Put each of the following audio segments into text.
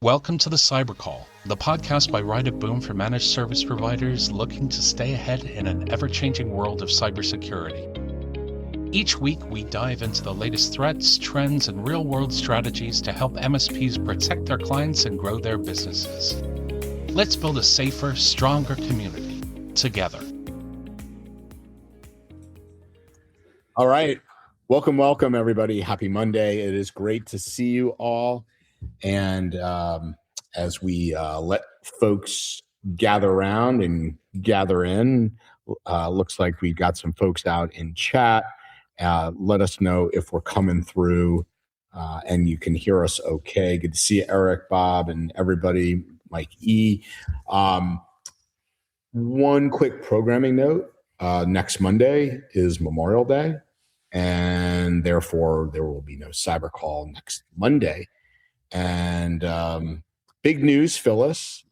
Welcome to the Cyber Call, the podcast by Right of Boom for managed service providers looking to stay ahead in an ever-changing world of cybersecurity. Each week, we dive into the latest threats, trends, and real-world strategies to help MSPs protect their clients and grow their businesses. Let's build a safer, stronger community together. All right. Welcome, everybody. Happy Monday. It is great to see you all. And as we let folks gather around and gather in, looks like we got some folks out in chat. Let us know if we're coming through and you can hear us okay. Good to see you, Eric, Bob, and everybody, Mike E. One quick programming note. Next Monday is Memorial Day, and therefore there will be no Cyber Call next Monday. And big news, Phyllis.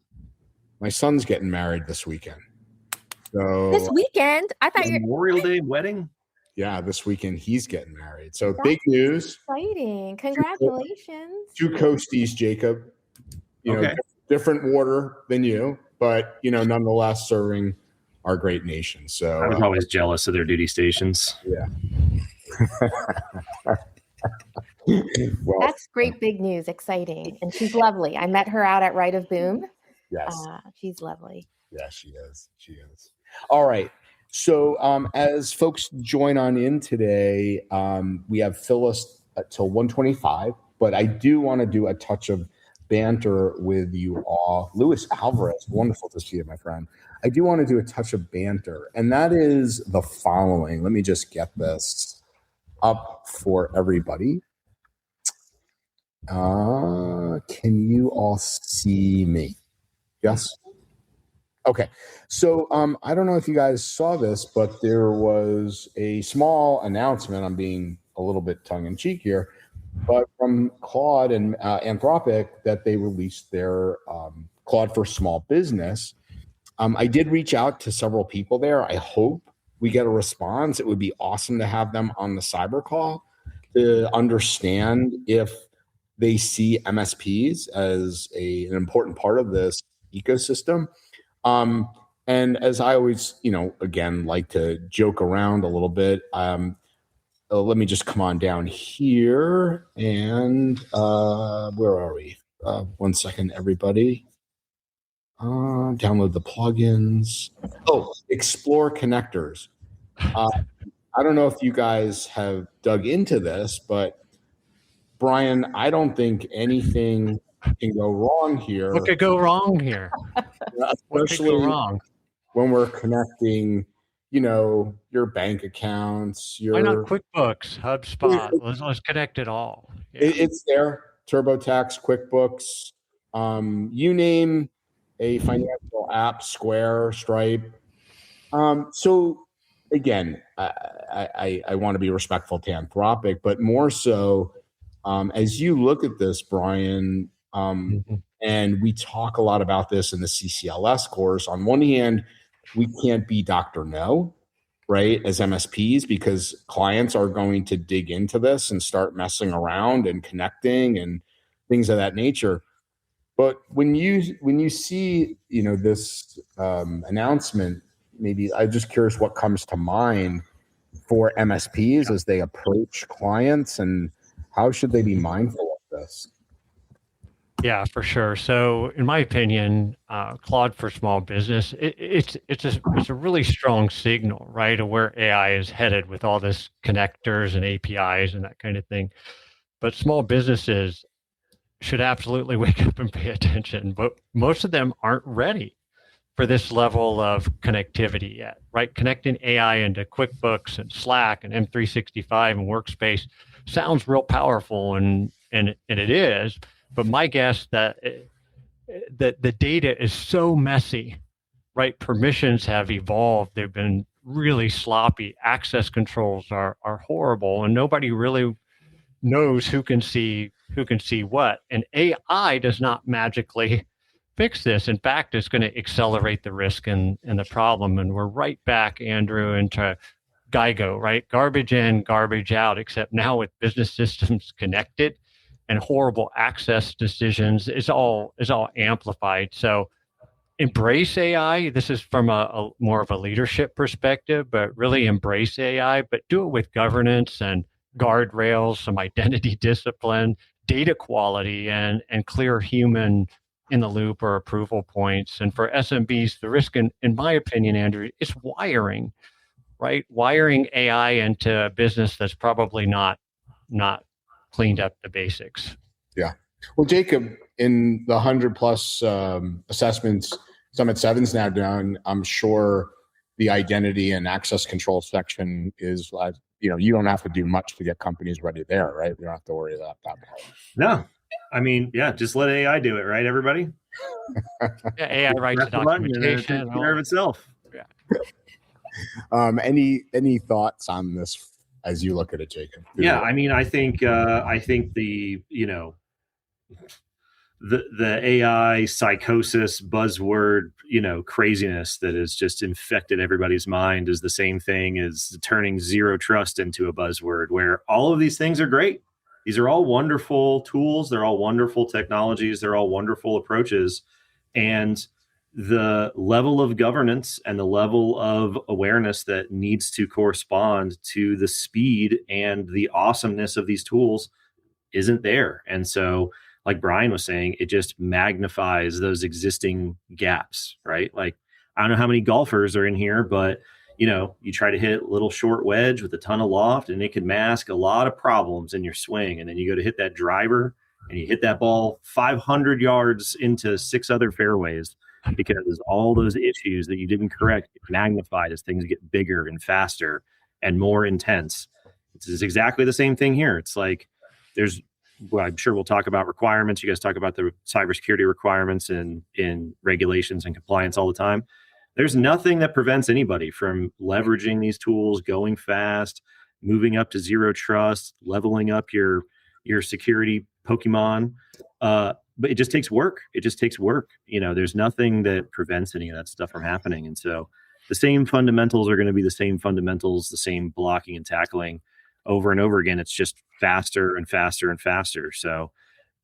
My son's getting married this weekend. So this weekend? I thought Memorial Day wedding? Yeah, this weekend he's getting married. So big news. Exciting. Congratulations. Two coasties, Jacob. You know, different water than you, but nonetheless serving our great nation. So I was always jealous of their duty stations. Yeah. Well, that's great, big news, exciting, and she's lovely. I met her out at Right of Boom. Yes, she's lovely. Yeah, she is. All right. So as folks join on in today, we have Phyllis till 1:25, but I do want to do a touch of banter with you all. Luis Alvarez, wonderful to see you, my friend. I do want to do a touch of banter, and that is the following. Let me just get this up for everybody. Can you all see me? Yes? Okay. So I don't know if you guys saw this, but there was a small announcement. I'm being a little bit tongue-in-cheek here, but from Claude and Anthropic that they released their Claude for Small Business. I did reach out to several people there. I hope we get a response. It would be awesome to have them on the cyber call to understand if they see MSPs as an important part of this ecosystem. And as I always, again, like to joke around a little bit, let me just come on down here and where are we? 1 second, everybody. Download the plugins. Oh, explore connectors. I don't know if you guys have dug into this, but Brian, I don't think anything can go wrong here. What could go wrong here? Especially when we're connecting, your bank accounts. Why not QuickBooks, HubSpot? Let's connect it all. Yeah. It's there. TurboTax, QuickBooks, you name a financial app, Square, Stripe. So again, I want to be respectful to Anthropic, but more so, as you look at this, Brian, and we talk a lot about this in the CCLS course. On one hand, we can't be Dr. No, right, as MSPs, because clients are going to dig into this and start messing around and connecting and things of that nature. But when you see this announcement, maybe I'm just curious what comes to mind for MSPs as they approach clients, and how should they be mindful of this? Yeah, for sure. So in my opinion, Claude for Small Business, it's a really strong signal, right, of where AI is headed with all this connectors and APIs and that kind of thing. But small businesses should absolutely wake up and pay attention, but most of them aren't ready for this level of connectivity yet, right? Connecting AI into QuickBooks and Slack and M365 and Workspace sounds real powerful, and it is. But my guess that the data is so messy, right? Permissions have evolved; they've been really sloppy. Access controls are horrible, and nobody really knows who can see what. And AI does not magically fix this. In fact, it's going to accelerate the risk and the problem. And we're right back, Andrew, into GIGO, right? Garbage in, garbage out, except now with business systems connected, and horrible access decisions is all amplified. So embrace AI. This is from a more of a leadership perspective, but really embrace AI, but do it with governance and guardrails, some identity discipline, data quality, and clear human in the loop or approval points. And for SMBs, the risk, in my opinion, Andrew, is wiring, right? Wiring AI into a business that's probably not cleaned up the basics. Yeah. Well, Jacob, in the 100 plus assessments Summit 7's now done, I'm sure the identity and access control section is, you don't have to do much to get companies ready there, right? You don't have to worry about that part. No. I mean, yeah, just let AI do it, right, everybody? Yeah, AI writes the documentation. Take care of itself. Yeah. Any thoughts on this as you look at it, Jacob? Yeah, I mean, I think the the AI psychosis buzzword, craziness that has just infected everybody's mind is the same thing as turning zero trust into a buzzword, where all of these things are great. These are all wonderful tools. They're all wonderful technologies. They're all wonderful approaches. And the level of governance and the level of awareness that needs to correspond to the speed and the awesomeness of these tools isn't there. And so, like Brian was saying, it just magnifies those existing gaps, right? Like, I don't know how many golfers are in here, but you try to hit a little short wedge with a ton of loft and it can mask a lot of problems in your swing. And then you go to hit that driver and you hit that ball 500 yards into 6 other fairways because all those issues that you didn't correct get magnified as things get bigger and faster and more intense. It's exactly the same thing here. It's like I'm sure we'll talk about requirements. You guys talk about the cybersecurity requirements in regulations and compliance all the time. There's nothing that prevents anybody from leveraging these tools, going fast, moving up to zero trust, leveling up your security Pokemon. But it just takes work. There's nothing that prevents any of that stuff from happening. And so the same fundamentals are going to be the same fundamentals, the same blocking and tackling over and over again. It's just faster and faster and faster. So,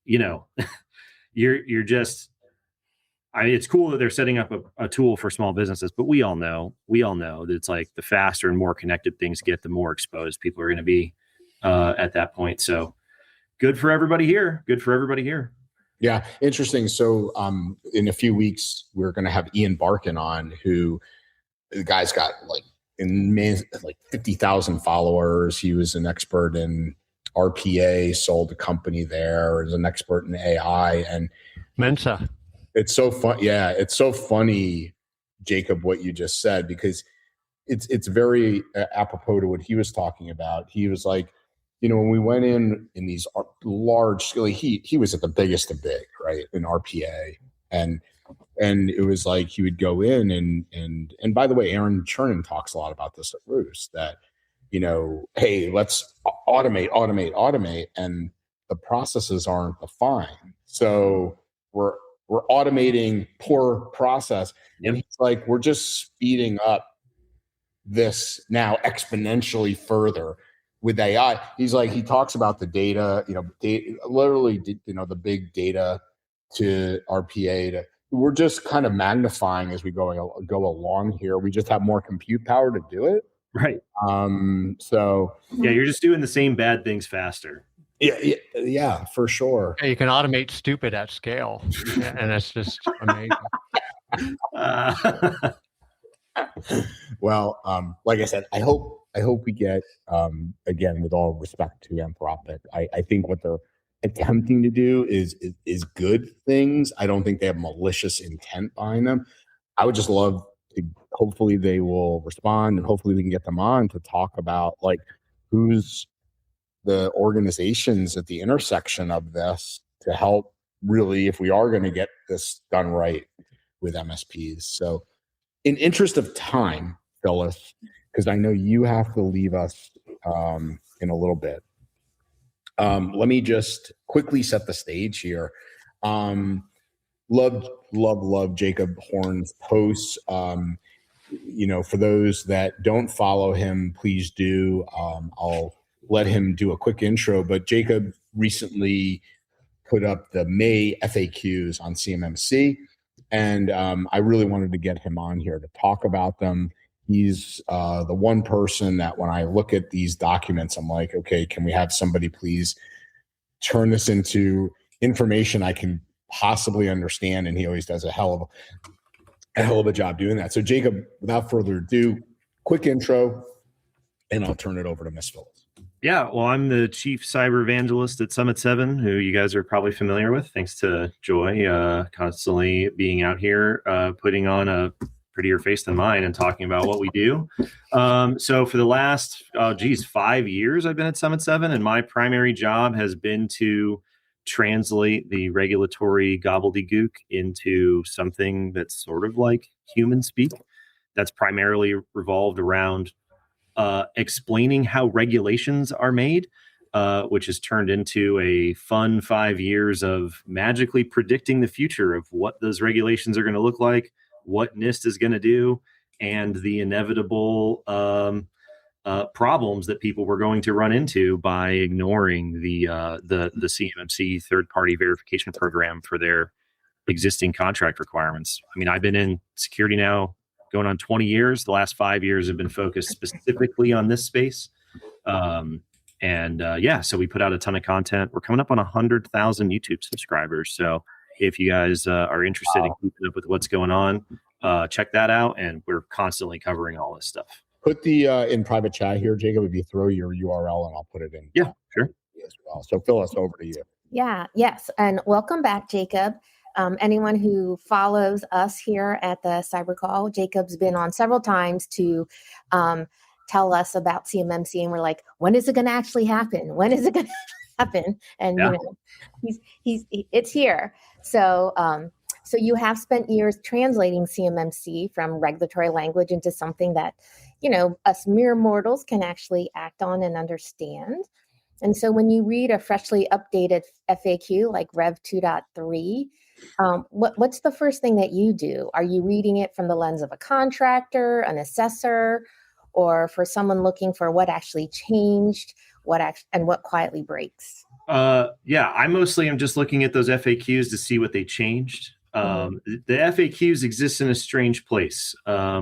you're just, it's cool that they're setting up a tool for small businesses, but we all know that it's like the faster and more connected things get, the more exposed people are going to be at that point. So good for everybody here. Yeah. Interesting. So in a few weeks, we're going to have Ian Barkin on, who the guy's got like 50,000 followers. He was an expert in RPA, sold a company there, is an expert in AI and Mensa. It's so fun. Yeah. It's so funny, Jacob, what you just said, because it's very apropos to what he was talking about. He was like, when we went in these large scale, he was at the biggest of big, right, in RPA. And it was like he would go in and by the way, Aaron Chernin talks a lot about this at Roost, that, hey, let's automate. And the processes aren't defined. So we're automating poor process. Yep. And he's like, we're just speeding up this now exponentially further with AI. He's like, he talks about the data, literally, the big data to RPA we're just kind of magnifying as we go along here. We just have more compute power to do it. Right. So yeah, you're just doing the same bad things faster. Yeah, for sure. Yeah, you can automate stupid at scale, and that's just amazing. Well, like I said, I hope we get, again, with all respect to Anthropic, I think what they're attempting to do is good things. I don't think they have malicious intent behind them. I would just love to, hopefully they will respond, and hopefully we can get them on to talk about like who's the organizations at the intersection of this to help really, if we are going to get this done right with MSPs. So in interest of time, Phyllis, because I know you have to leave us in a little bit. Let me just quickly set the stage here. Love Jacob Horne's posts. For those that don't follow him, please do. I'll let him do a quick intro. But Jacob recently put up the May FAQs on CMMC. And I really wanted to get him on here to talk about them. He's the one person that when I look at these documents, I'm like, okay, can we have somebody please turn this into information I can possibly understand? And he always does a hell of a job doing that. So Jacob, without further ado, quick intro, and I'll turn it over to Ms. Phillips. Yeah, well, I'm the chief cyber evangelist at Summit 7, who you guys are probably familiar with, thanks to Joy constantly being out here, putting on a prettier face than mine and talking about what we do. So for the last, 5 years, I've been at Summit 7, and my primary job has been to translate the regulatory gobbledygook into something that's sort of like human speak. That's primarily revolved around explaining how regulations are made, which has turned into a fun 5 years of magically predicting the future of what those regulations are going to look like, what NIST is going to do, and the inevitable problems that people were going to run into by ignoring the CMMC third-party verification program for their existing contract requirements. I mean, I've been in security now going on 20 years. The last 5 years have been focused specifically on this space. So we put out a ton of content. We're coming up on 100,000 YouTube subscribers. So if you guys are interested in keeping up with what's going on, check that out. And we're constantly covering all this stuff. Put the in private chat here, Jacob, if you throw your URL and I'll put it in. Yeah, sure. As well. So Phyllis, over to you. Yeah, yes. And welcome back, Jacob. Anyone who follows us here at the Cyber Call, Jacob's been on several times to tell us about CMMC, and we're like, when is it going to actually happen? When is it going to happen? And it's here. So so you have spent years translating CMMC from regulatory language into something that us mere mortals can actually act on and understand. And so when you read a freshly updated FAQ like Rev 2.3, what's the first thing that you do? Are you reading it from the lens of a contractor, an assessor, or for someone looking for what actually changed, and what quietly breaks? I mostly am just looking at those FAQs to see what they changed. The FAQs exist in a strange place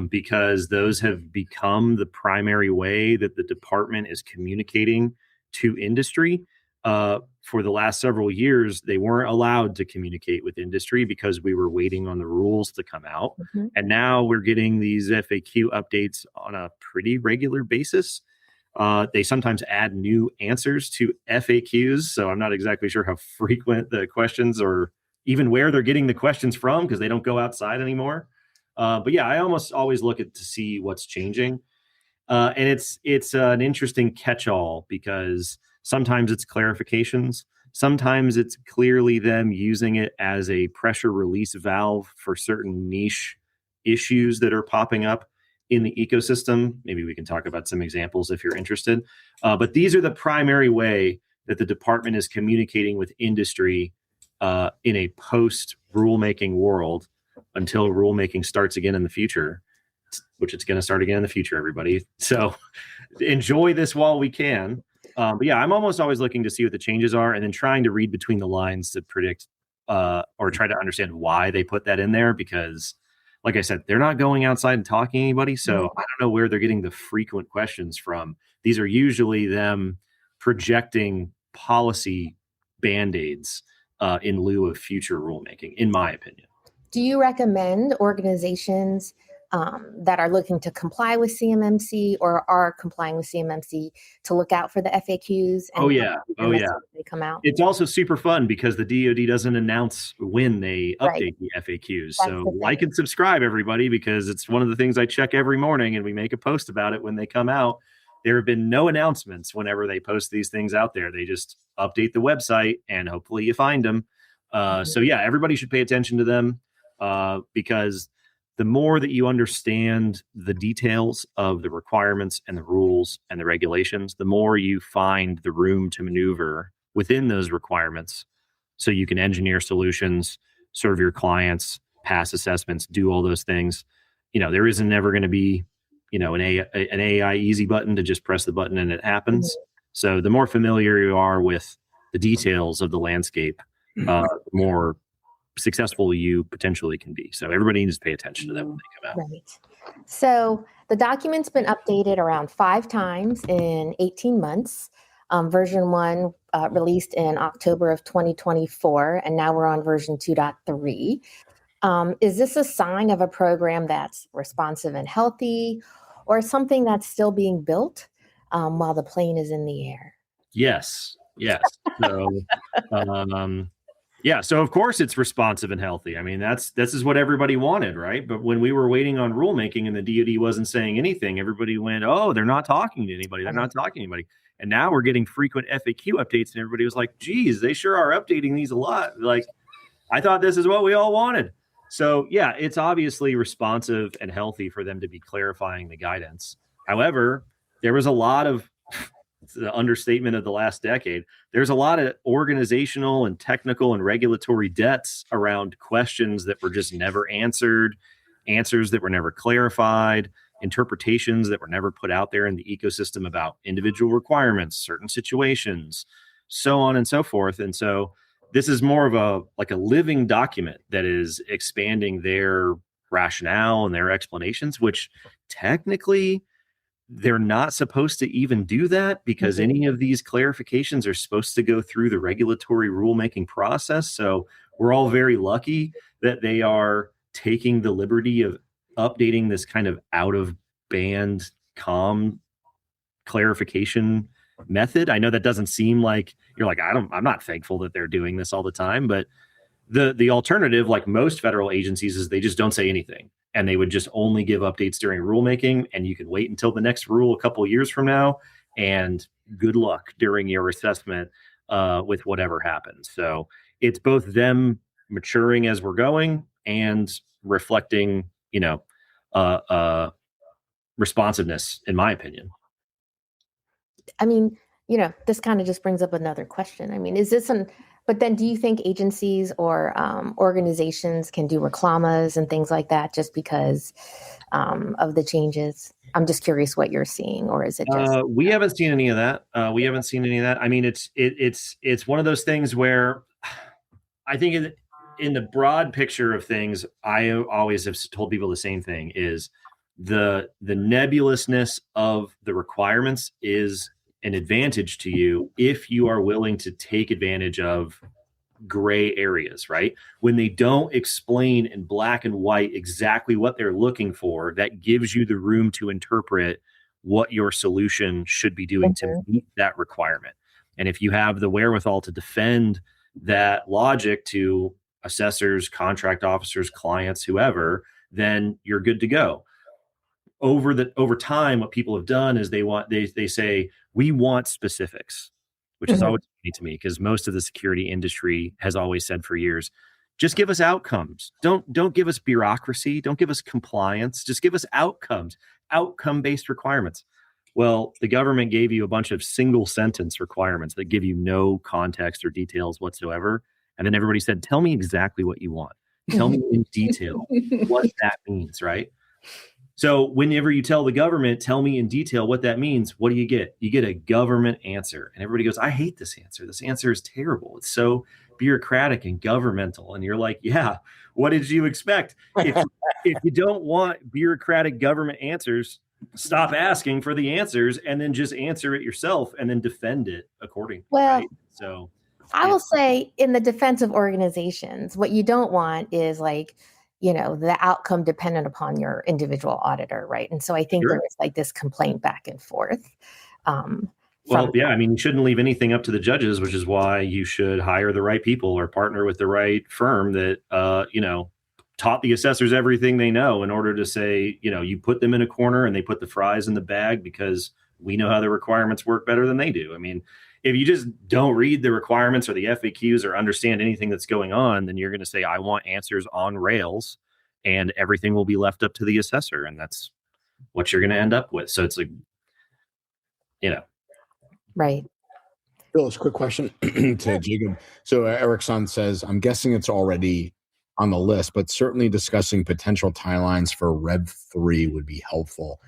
because those have become the primary way that the department is communicating to industry. For the last several years, they weren't allowed to communicate with industry because we were waiting on the rules to come out. Mm-hmm. And now we're getting these FAQ updates on a pretty regular basis. They sometimes add new answers to FAQs. So I'm not exactly sure how frequent the questions or even where they're getting the questions from because they don't go outside anymore. I almost always look at to see what's changing. And it's an interesting catch-all because sometimes it's clarifications. Sometimes it's clearly them using it as a pressure release valve for certain niche issues that are popping up in the ecosystem. Maybe we can talk about some examples if you're interested. But these are the primary way that the department is communicating with industry in a post-rulemaking world until rulemaking starts again in the future, which it's going to start again in the future, everybody. So enjoy this while we can. I'm almost always looking to see what the changes are and then trying to read between the lines to predict or try to understand why they put that in there. Because, like I said, they're not going outside and talking to anybody. So I don't know where they're getting the frequent questions from. These are usually them projecting policy band-aids in lieu of future rulemaking, in my opinion. Do you recommend organizations that are looking to comply with CMMC or are complying with CMMC to look out for the FAQs? And they come out. It's also super fun because the DoD doesn't announce when they update the FAQs. So like and subscribe, everybody, because it's one of the things I check every morning, and we make a post about it when they come out. There have been no announcements whenever they post these things out there. They just update the website, and hopefully you find them. Everybody should pay attention to them because the more that you understand the details of the requirements and the rules and the regulations, the more you find the room to maneuver within those requirements so you can engineer solutions, serve your clients, pass assessments, do all those things. There isn't ever going to be, an AI easy button to just press the button and it happens. Mm-hmm. So the more familiar you are with the details of the landscape, the more successful you potentially can be. So everybody needs to pay attention to that when they come out. Right. So the document's been updated around 5 times in 18 months. Version 1 released in October of 2024, and now we're on version 2.3. Is this a sign of a program that's responsive and healthy, or something that's still being built while the plane is in the air? Yes. So, so of course it's responsive and healthy. I mean, this is what everybody wanted, right? But when we were waiting on rulemaking and the DoD wasn't saying anything, everybody went, "Oh, they're not talking to anybody. They're not talking to anybody." And now we're getting frequent FAQ updates, and everybody was like, "Geez, they sure are updating these a lot." Like, I thought this is what we all wanted. So yeah, it's obviously responsive and healthy for them to be clarifying the guidance. However, there was a lot of the understatement of the last decade. There's a lot of organizational and technical and regulatory debts around questions that were just never answered, answers that were never clarified, interpretations that were never put out there in the ecosystem about individual requirements, certain situations, so on and so forth. And so this is more of a living document that is expanding their rationale and their explanations, which technically they're not supposed to even do that, because any of these clarifications are supposed to go through the regulatory rulemaking process. So we're all very lucky that they are taking the liberty of updating this kind of out of band COM clarification method. I know that doesn't seem like you're like, I'm not thankful that they're doing this all the time, but the alternative, like most federal agencies, is they just don't say anything, and they would just only give updates during rulemaking, and you can wait until the next rule a couple of years from now, and good luck during your assessment with whatever happens. So it's both them maturing as we're going and reflecting, responsiveness, in my opinion. I mean, this kind of just brings up another question. I mean, but then do you think agencies or organizations can do reclamas and things like that just because of the changes? I'm just curious what you're seeing, or is it just? We haven't seen any of that. I mean, it's one of those things where I think in the broad picture of things, I always have told people the same thing: is the nebulousness of the requirements is an advantage to you if you are willing to take advantage of gray areas, right? When they don't explain in black and white exactly what they're looking for, that gives you the room to interpret what your solution should be doing to meet that requirement. And if you have the wherewithal to defend that logic to assessors, contract officers, clients, whoever, then you're good to go. Over time, what people have done is they say, we want specifics, which is always funny to me, because most of the security industry has always said for years, just give us outcomes. Don't give us bureaucracy. Don't give us compliance. Just give us outcomes, outcome-based requirements. Well, the government gave you a bunch of single sentence requirements that give you no context or details whatsoever. And then everybody said, tell me exactly what you want. Tell me in detail what that means, right? So whenever you tell the government, tell me in detail what that means, what do you get? You get a government answer. And everybody goes, I hate this answer. This answer is terrible. It's so bureaucratic and governmental. And you're like, yeah, what did you expect? If you don't want bureaucratic government answers, stop asking for the answers and then just answer it yourself and then defend it accordingly. Well, right? So I will say, in the defense of organizations, what you don't want is the outcome dependent upon your individual auditor, right? And so I think there is this complaint back and forth. You shouldn't leave anything up to the judges, which is why you should hire the right people or partner with the right firm that, taught the assessors everything they know in order to say, you put them in a corner and they put the fries in the bag because we know how the requirements work better than they do. I mean, if you just don't read the requirements or the FAQs or understand anything that's going on, then you're going to say, I want answers on rails, and everything will be left up to the assessor. And that's what you're going to end up with. So it's Right. Phyllis, quick question to Jacob. So Erickson says, I'm guessing it's already on the list, but certainly discussing potential timelines for Rev 3 would be helpful,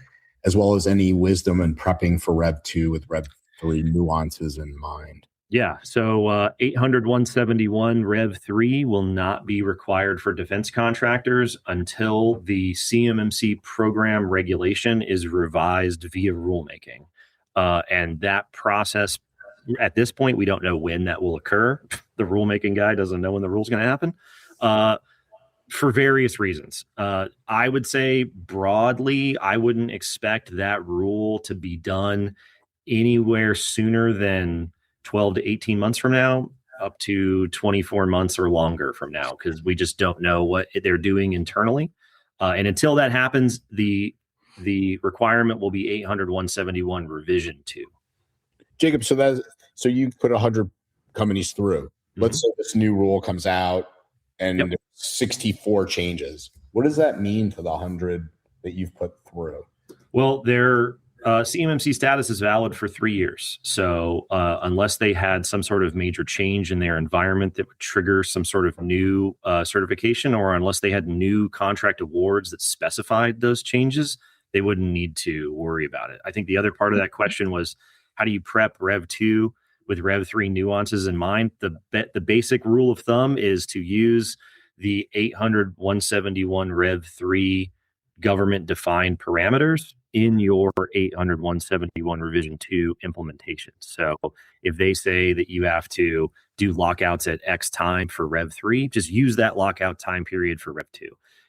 as well as any wisdom in prepping for Rev 2 with Rev 3 nuances in mind. Yeah. So 800-171 Rev 3 will not be required for defense contractors until the CMMC program regulation is revised via rulemaking. And that process, at this point, we don't know when that will occur. The rulemaking guy doesn't know when the rule's going to happen for various reasons. I would say broadly, I wouldn't expect that rule to be done anywhere sooner than 12 to 18 months from now, up to 24 months or longer from now, because we just don't know what they're doing internally. And until that happens, the requirement will be 800-171 revision 2. Jacob, so you put 100 companies through. Let's say this new rule comes out and there's 64 changes. What does that mean to the 100 that you've put through? Well, their CMMC status is valid for 3 years. So unless they had some sort of major change in their environment that would trigger some sort of new certification, or unless they had new contract awards that specified those changes, they wouldn't need to worry about it. I think the other part of that question was, how do you prep Rev 2 with Rev 3 nuances in mind? The basic rule of thumb is to use the 800-171 Rev 3 government-defined parameters in your 800-171 Revision 2 implementation. So if they say that you have to do lockouts at X time for Rev 3, just use that lockout time period for Rev 2.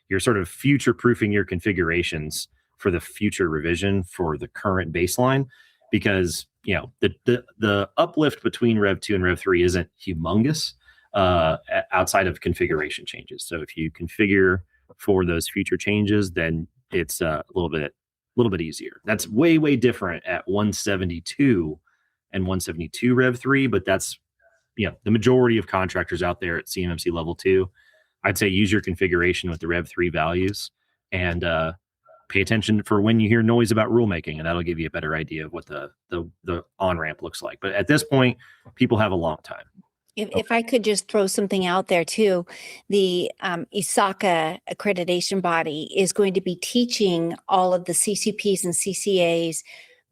You're sort of future-proofing your configurations for the future revision for the current baseline, because the uplift between Rev 2 and Rev 3 isn't humongous outside of configuration changes. So if you configure for those future changes, then it's a little bit easier. That's way different at 172 and 172 Rev 3, but that's the majority of contractors out there at CMMC level 2. I'd say use your configuration with the Rev 3 values and pay attention for when you hear noise about rulemaking, and that'll give you a better idea of what the on-ramp looks like. But at this point, people have a long time. If I could just throw something out there too, the ISACA accreditation body is going to be teaching all of the CCPs and CCAs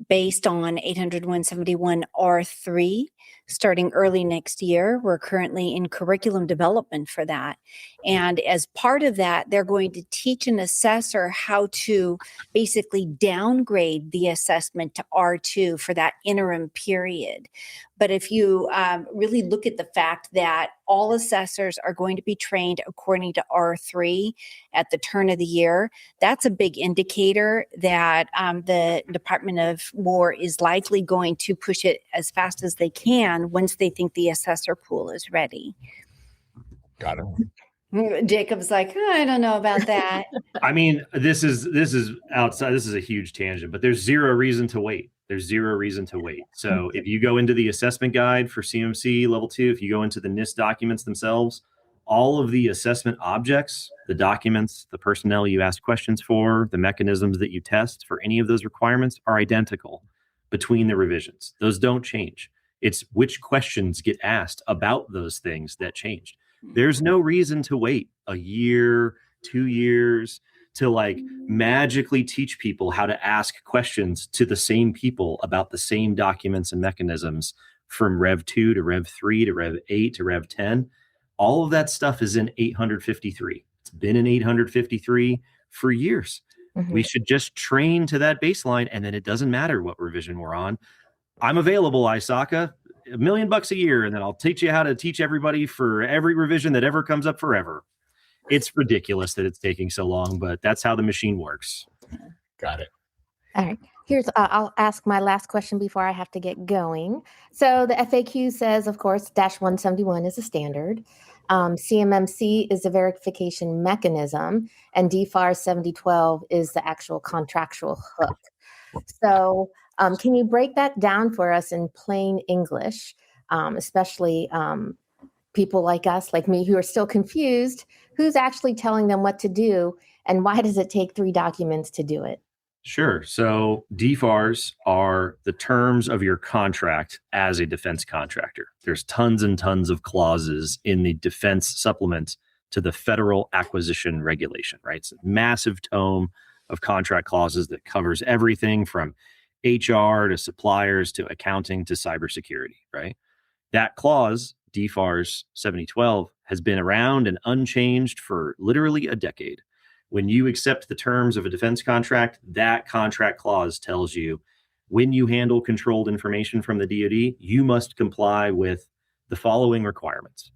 based on 800-171 R3 starting early next year. We're currently in curriculum development for that. And as part of that, they're going to teach an assessor how to basically downgrade the assessment to R2 for that interim period. But if you really look at the fact that all assessors are going to be trained according to R3 at the turn of the year, that's a big indicator that the Department of War is likely going to push it as fast as they can once they think the assessor pool is ready. Got it. Jacob's like, I don't know about that. I mean, this is outside. This is a huge tangent, but there's zero reason to wait. So if you go into the assessment guide for CMC level 2, if you go into the NIST documents themselves, all of the assessment objects, the documents, the personnel you ask questions for, the mechanisms that you test for any of those requirements are identical between the revisions. Those don't change. It's which questions get asked about those things that changed. There's no reason to wait a year, 2 years to magically teach people how to ask questions to the same people about the same documents and mechanisms from Rev 2 to Rev 3 to Rev 8 to Rev 10. All of that stuff is in 853. It's been in 853 for years. Mm-hmm. We should just train to that baseline, and then it doesn't matter what revision we're on. I'm available, ISACA, $1 million a year, and then I'll teach you how to teach everybody for every revision that ever comes up forever. It's ridiculous that it's taking so long, but that's how the machine works. Got it. All right. I'll ask my last question before I have to get going. So the FAQ says, of course, -171 is a standard. CMMC is a verification mechanism, and DFAR 7012 is the actual contractual hook. So can you break that down for us in plain English, especially people like us, like me, who are still confused? Who's actually telling them what to do, and why does it take 3 documents to do it? Sure. So DFARs are the terms of your contract as a defense contractor. There's tons and tons of clauses in the defense supplement to the Federal Acquisition Regulation, right? It's a massive tome of contract clauses that covers everything from HR to suppliers to accounting to cybersecurity, right? That clause, DFARS 7012, has been around and unchanged for literally a decade. When you accept the terms of a defense contract, that contract clause tells you when you handle controlled information from the DoD, you must comply with the following requirements.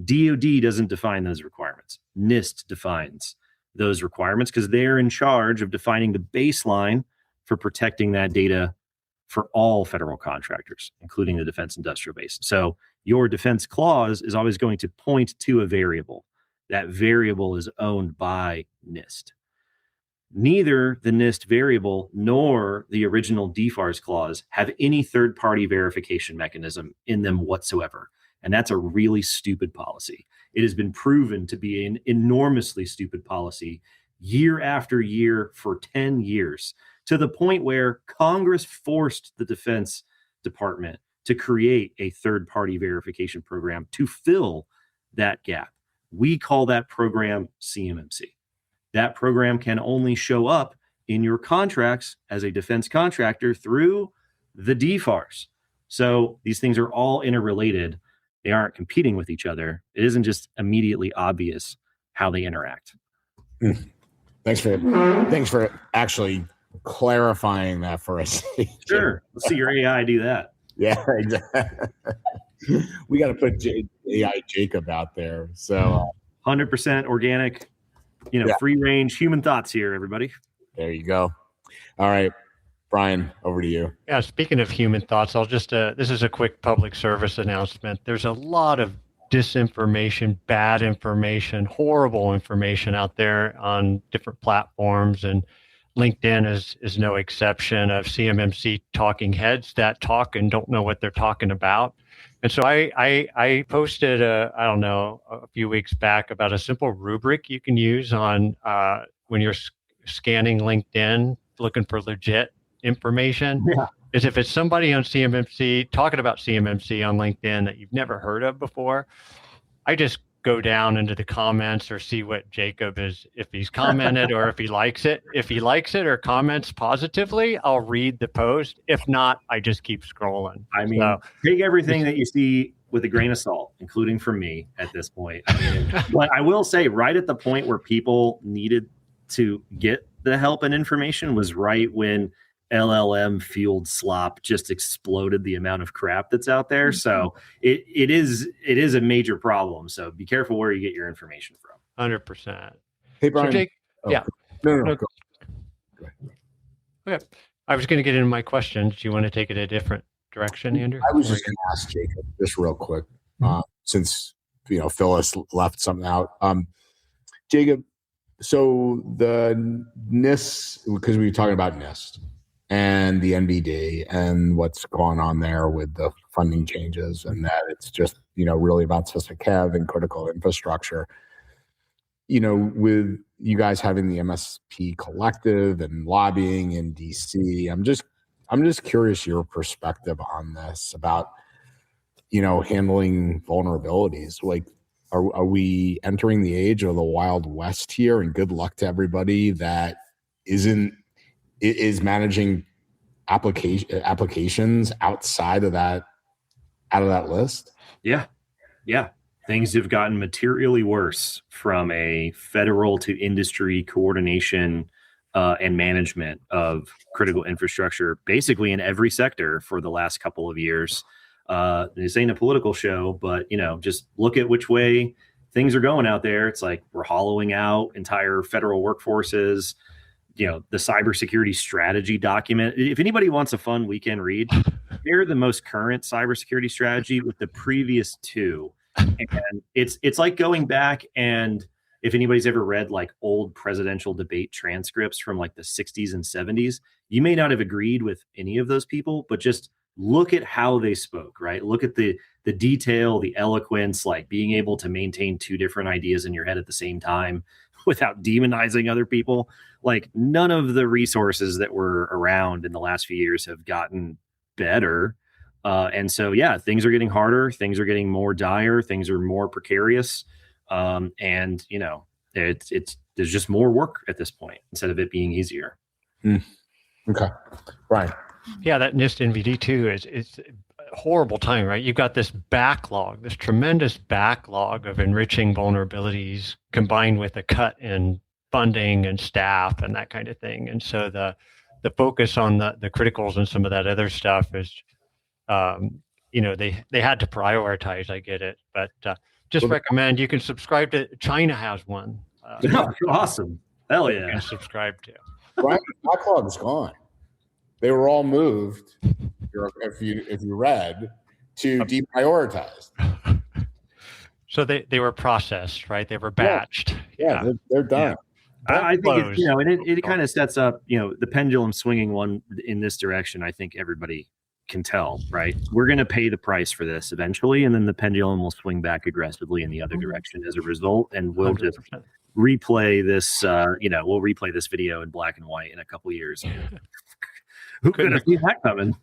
DoD doesn't define those requirements. NIST defines those requirements because they're in charge of defining the baseline for protecting that data for all federal contractors, including the defense industrial base. So your defense clause is always going to point to a variable. That variable is owned by NIST. Neither the NIST variable nor the original DFARS clause have any third-party verification mechanism in them whatsoever. And that's a really stupid policy. It has been proven to be an enormously stupid policy year after year for 10 years, to the point where Congress forced the Defense Department to create a third-party verification program to fill that gap. We call that program CMMC. That program can only show up in your contracts as a defense contractor through the DFARS. So these things are all interrelated. They aren't competing with each other. It isn't just immediately obvious how they interact. Thanks for actually clarifying that for us. Sure. Let's see your AI do that. Yeah, exactly. We got to put AI Jacob out there. So 100% organic, free range human thoughts here, everybody. There you go. All right, Brian, over to you. Yeah, speaking of human thoughts, I'll just, this is a quick public service announcement. There's a lot of disinformation, bad information, horrible information out there on different platforms, and LinkedIn is no exception, of CMMC talking heads that talk and don't know what they're talking about. And so I posted, a few weeks back about a simple rubric you can use on when you're scanning LinkedIn, looking for legit information. Yeah. Is if it's somebody on CMMC talking about CMMC on LinkedIn that you've never heard of before, I just go down into the comments or see what Jacob is, if he's commented or if he likes it. If he likes it or comments positively, I'll read the post. If not, I just keep scrolling. I mean, take everything that you see with a grain of salt, including from me at this point. I mean, but I will say, right at the point where people needed to get the help and information was right when LLM fueled slop just exploded the amount of crap that's out there. So it is a major problem. So be careful where you get your information from. 100%. Hey, Brian. So Jake, yeah. No. Go ahead. Okay. I was going to get into my questions. Do you want to take it a different direction, Andrew? I was just going to ask Jacob just real quick, since Phyllis left something out. Jacob, so the NIST, because we were talking about NIST and the NBD and what's going on there with the funding changes, and that it's just really about SysCav and critical infrastructure. With you guys having the MSP collective and lobbying in DC, I'm just curious your perspective on this about handling vulnerabilities. Like, are we entering the age of the Wild West here? And good luck to everybody that is managing applications outside of that list. Yeah. Things have gotten materially worse from a federal to industry coordination and management of critical infrastructure, basically in every sector for the last couple of years. This ain't a political show, but just look at which way things are going out there. It's like we're hollowing out entire federal workforces. The cybersecurity strategy document. If anybody wants a fun weekend read, they're the most current cybersecurity strategy with the previous two. And it's like going back, and if anybody's ever read like old presidential debate transcripts from like the 60s and 70s, you may not have agreed with any of those people, but just look at how they spoke, right? Look at the detail, the eloquence, like being able to maintain two different ideas in your head at the same time without demonizing other people. Like, none of the resources that were around in the last few years have gotten better. And so, things are getting harder. Things are getting more dire. Things are more precarious. And there's just more work at this point instead of it being easier. Okay. Right. Yeah, that NIST NVD too is horrible time, right? You've got this backlog, this tremendous backlog of enriching vulnerabilities combined with a cut in funding and staff and that kind of thing. And so the focus on the criticals and some of that other stuff is, they had to prioritize. I get it, but just recommend you can subscribe to. China has one. Awesome. Hell You yeah. can subscribe to. Right, backlog is gone. They were all moved. If you read, to deprioritized. So they were processed, right? They were batched. Yeah, they're done. Yeah. I think it kind of sets up, the pendulum swinging one in this direction. I think everybody can tell, right? We're going to pay the price for this eventually, and then the pendulum will swing back aggressively in the other direction as a result, and we'll 100%. Just replay this. We'll replay this video in black and white in a couple of years. Who could have seen that coming?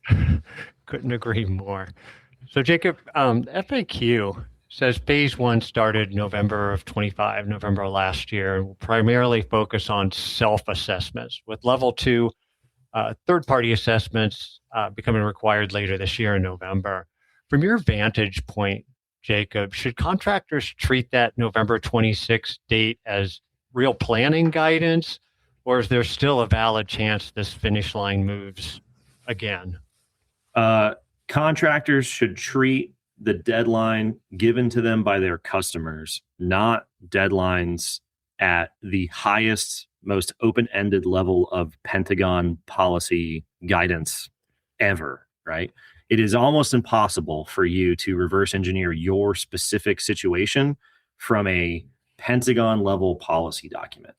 Couldn't agree more. So Jacob, FAQ says phase 1 started November of 25, November last year, and will primarily focus on self-assessments, with level 2 third-party assessments becoming required later this year in November. From your vantage point, Jacob, should contractors treat that November 26th date as real planning guidance, or is there still a valid chance this finish line moves again? Contractors should treat the deadline given to them by their customers, not deadlines at the highest, most open-ended level of Pentagon policy guidance ever, right? It is almost impossible for you to reverse engineer your specific situation from a Pentagon level policy document.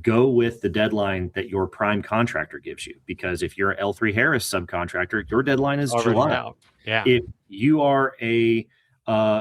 Go with the deadline that your prime contractor gives you, because if you're an L3 Harris subcontractor, your deadline is already July. Out. Yeah. If you are a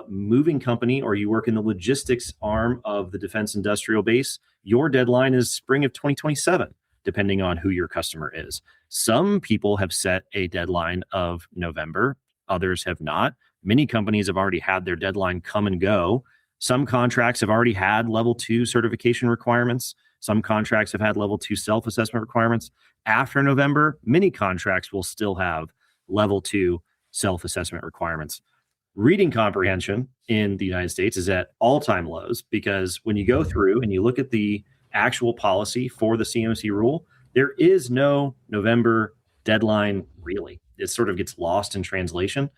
moving company or you work in the logistics arm of the defense industrial base, your deadline is spring of 2027, depending on who your customer is. Some people have set a deadline of November, others have not. Many companies have already had their deadline come and go. Some contracts have already had level 2 certification requirements. Some contracts have had level 2 self-assessment requirements. After November, many contracts will still have level 2 self-assessment requirements. Reading comprehension in the United States is at all-time lows, because when you go through and you look at the actual policy for the CMMC rule, there is no November deadline really. It sort of gets lost in translation.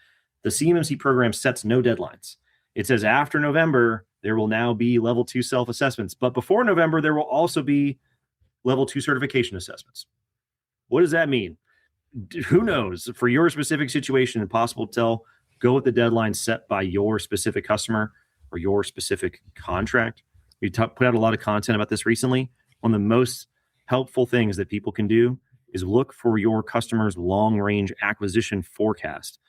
The CMMC program sets no deadlines. It says after November, there will now be level 2 self-assessments, but before November, there will also be level 2 certification assessments. What does that mean? Who knows? For your specific situation, impossible to tell. Go with the deadline set by your specific customer or your specific contract. We put out a lot of content about this recently. One of the most helpful things that people can do is look for your customer's long-range acquisition forecast.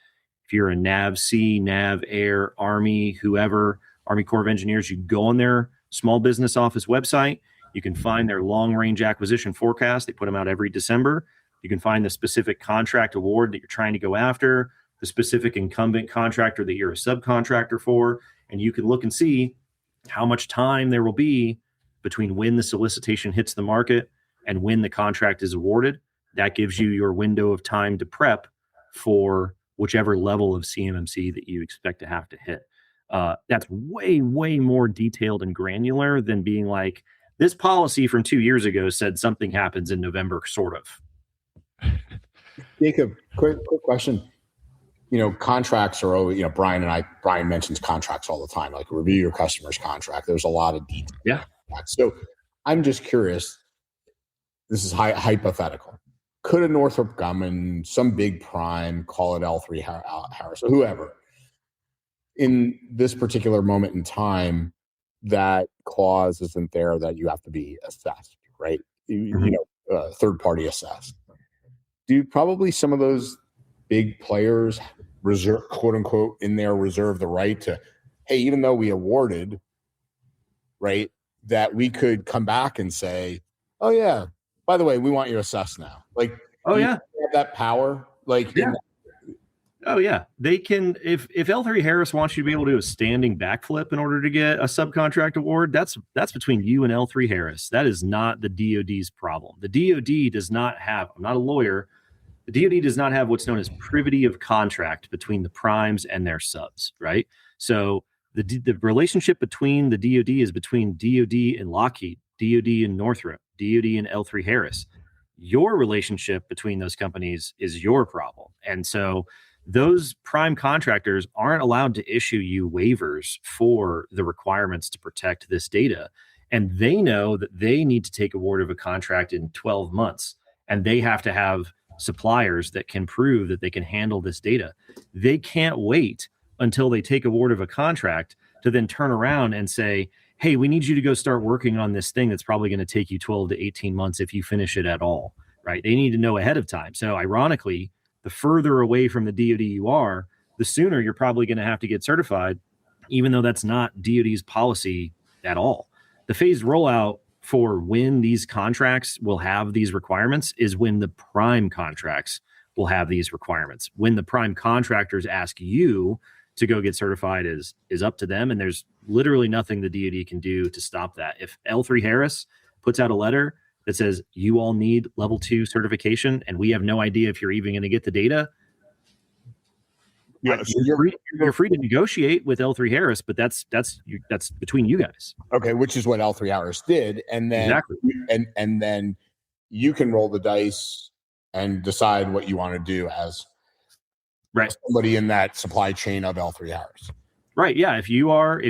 If you're a NAV-C, NAV-Air, Army, whoever, Army Corps of Engineers, you go on their small business office website. You can find their long-range acquisition forecast. They put them out every December. You can find the specific contract award that you're trying to go after, the specific incumbent contractor that you're a subcontractor for, and you can look and see how much time there will be between when the solicitation hits the market and when the contract is awarded. That gives you your window of time to prep for whichever level of CMMC that you expect to have to hit. That's way, way more detailed and granular than being like, this policy from 2 years ago said something happens in November, sort of. Jacob, quick question. Contracts are always, Brian mentions contracts all the time, like review your customer's contract. There's a lot of detail. Yeah. So I'm just curious, this is hypothetical. Could a Northrop Grumman, some big prime, call it L3 Harris or whoever, in this particular moment in time, that clause isn't there that you have to be assessed, right? Third party assessed. Do probably some of those big players reserve, quote unquote, in there reserve the right to, hey, even though we awarded, right, that we could come back and say, oh yeah, by the way, we want you assessed now. Like, oh yeah, have that power. Like, yeah. Oh yeah, they can. If L3 Harris wants you to be able to do a standing backflip in order to get a subcontract award, that's between you and L3 Harris. That is not the DoD's problem. The DoD does not have. I'm not a lawyer, The DoD does not have what's known as privity of contract between the primes and their subs, right? So the relationship between the DoD is between DoD and Lockheed, DoD and Northrop, DoD and L3 Harris. Your relationship between those companies is your problem. And so those prime contractors aren't allowed to issue you waivers for the requirements to protect this data. And they know that they need to take award of a contract in 12 months. And they have to have suppliers that can prove that they can handle this data. They can't wait until they take award of a contract to then turn around and say, hey, we need you to go start working on this thing that's probably going to take you 12 to 18 months if you finish it at all, right? They need to know ahead of time. So ironically, the further away from the DoD you are, the sooner you're probably going to have to get certified, even though that's not DoD's policy at all. The phased rollout for when these contracts will have these requirements is when the prime contracts will have these requirements. When the prime contractors ask you to go get certified is up to them. And there's literally nothing the DoD can do to stop that. If L3 Harris puts out a letter that says you all need level 2 certification and we have no idea if you're even going to get the data, Yeah, so you're free to negotiate with L3 Harris, but that's between you guys. okay, which is what L3 Harris did, and then Exactly. and then you can roll the dice and decide what you want to do as Right. somebody in that supply chain of L3 Harris. Right. Yeah. If you are,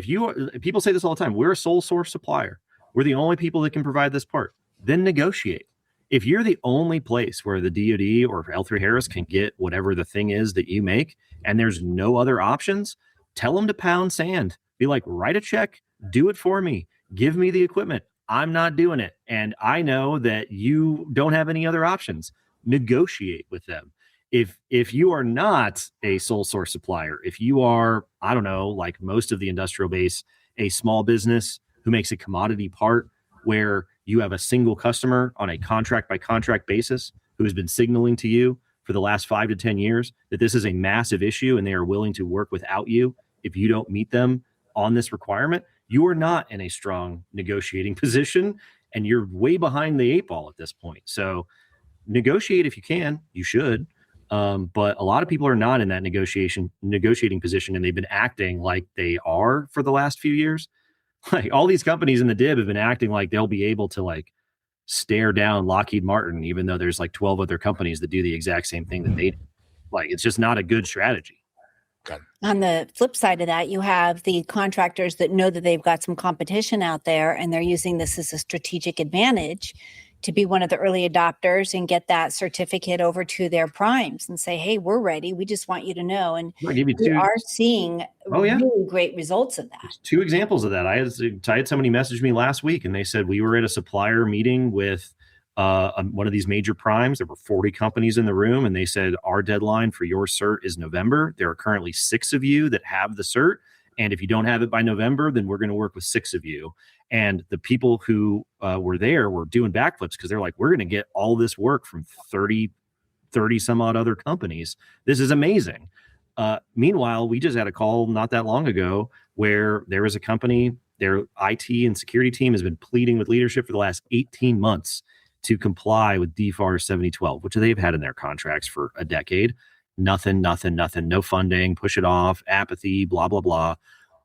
people say this all the time, we're a sole source supplier. We're the only people that can provide this part. Then negotiate. If you're the only place where the DoD or L3 Harris can get whatever the thing is that you make, and there's no other options, tell them to pound sand. Be like, write a check, do it for me, give me the equipment. I'm not doing it. And I know that you don't have any other options. Negotiate with them. If you are not a sole source supplier, if you are, I don't know, like most of the industrial base, a small business who makes a commodity part where you have a single customer on a contract by contract basis who has been signaling to you for the last 5 to 10 years that this is a massive issue and they are willing to work without you if you don't meet them on this requirement, you are not in a strong negotiating position and you're way behind the 8 ball at this point. So negotiate if you can, you should. But a lot of people are not in that negotiating position, and they've been acting like they are for the last few years. Like all these companies in the DIB have been acting like they'll be able to like stare down Lockheed Martin, even though there's like 12 other companies that do the exact same thing that they do. Like it's just not a good strategy. On the flip side of that, you have the contractors that know that they've got some competition out there and they're using this as a strategic advantage to be one of the early adopters and get that certificate over to their primes and say, hey, we're ready. We just want you to know. And I'll give you we two. are seeing really great results of that. There's 2 examples of that. I had somebody message me last week and they said we were at a supplier meeting with one of these major primes. There were 40 companies in the room and they said our deadline for your cert is November. There are currently 6 of you that have the cert. And if you don't have it by November, then we're going to work with 6 of you. And the people who were there were doing backflips because they're like, we're going to get all this work from 30 some odd other companies. This is amazing. Meanwhile, we just had a call not that long ago where there is a company, their IT and security team has been pleading with leadership for the last 18 months to comply with DFAR 7012, which they've had in their contracts for a decade. Nothing, no funding, push it off, apathy, blah, blah, blah.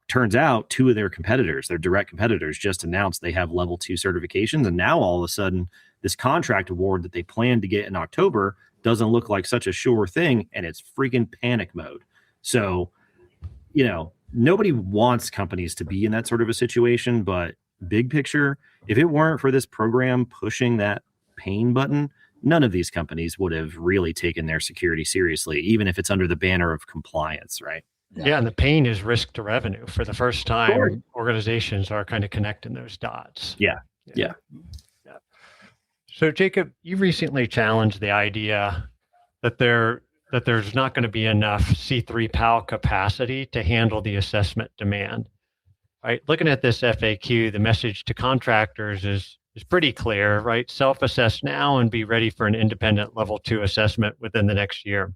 Turns out 2 of their competitors, their direct competitors, just announced they have level 2 certifications. And now all of a sudden, this contract award that they planned to get in October doesn't look like such a sure thing. And it's freaking panic mode. So, you know, nobody wants companies to be in that sort of a situation. But big picture, if it weren't for this program pushing that pain button, none of these companies would have really taken their security seriously, even if it's under the banner of compliance, right? Yeah, and the pain is risk to revenue. For the first time, organizations are kind of connecting those dots. Yeah. So, Jacob, you recently challenged the idea that there's not going to be enough C3 PAL capacity to handle the assessment demand. Right? Looking at this FAQ, the message to contractors is pretty clear, right? Self-assess now and be ready for an independent level 2 assessment within the next year.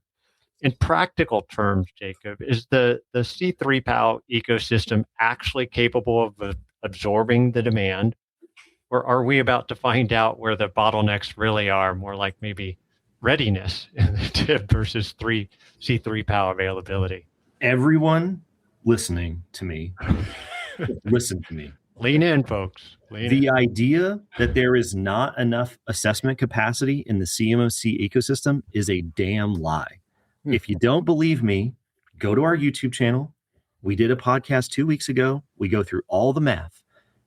In practical terms, Jacob, is the C3 PAL ecosystem actually capable of absorbing the demand? Or are we about to find out where the bottlenecks really are, more like maybe readiness in the DIB versus C3 PAL availability. Everyone listening to me, listen to me. Lean in, folks. The idea that there is not enough assessment capacity in the CMMC ecosystem is a damn lie. If you don't believe me, go to our YouTube channel. We did a podcast 2 weeks ago. We go through all the math.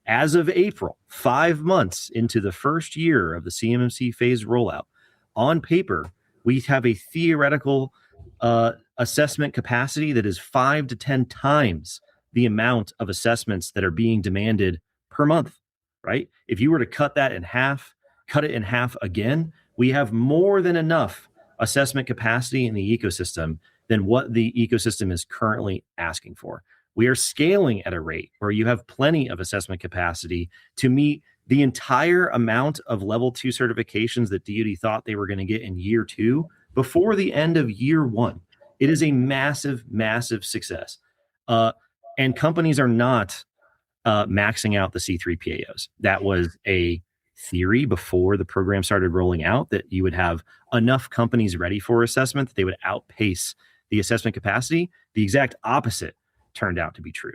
As of April, 5 months into the first year of the CMMC phase rollout, on paper, we have a theoretical assessment capacity that is 5 to 10 times the amount of assessments that are being demanded per month, right? If you were to cut it in half again, we have more than enough assessment capacity in the ecosystem than what the ecosystem is currently asking for. We are scaling at a rate where you have plenty of assessment capacity to meet the entire amount of level 2 certifications that DoD thought they were going to get in year 2 before the end of year 1. It is a massive, massive success. And companies are not maxing out the C3 PAOs. That was a theory before the program started rolling out, that you would have enough companies ready for assessment that they would outpace the assessment capacity. The exact opposite turned out to be true.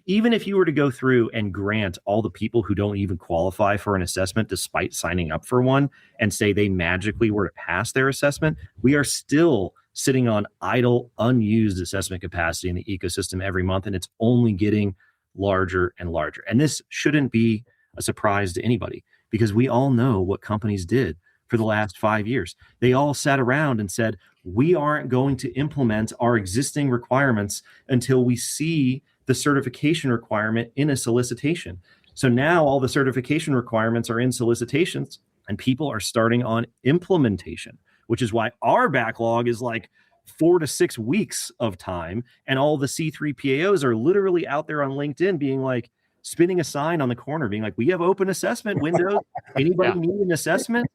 Even if you were to go through and grant all the people who don't even qualify for an assessment despite signing up for one and say they magically were to pass their assessment, we are still sitting on idle, unused assessment capacity in the ecosystem every month, and it's only getting larger and larger. And this shouldn't be a surprise to anybody, because we all know what companies did for the last 5 years. They all sat around and said, we aren't going to implement our existing requirements until we see the certification requirement in a solicitation. So now all the certification requirements are in solicitations and people are starting on implementation, which is why our backlog is like 4 to 6 weeks of time. And all the C3 PAOs are literally out there on LinkedIn being like, spinning a sign on the corner being like, we have open assessment windows. Anybody need an assessment?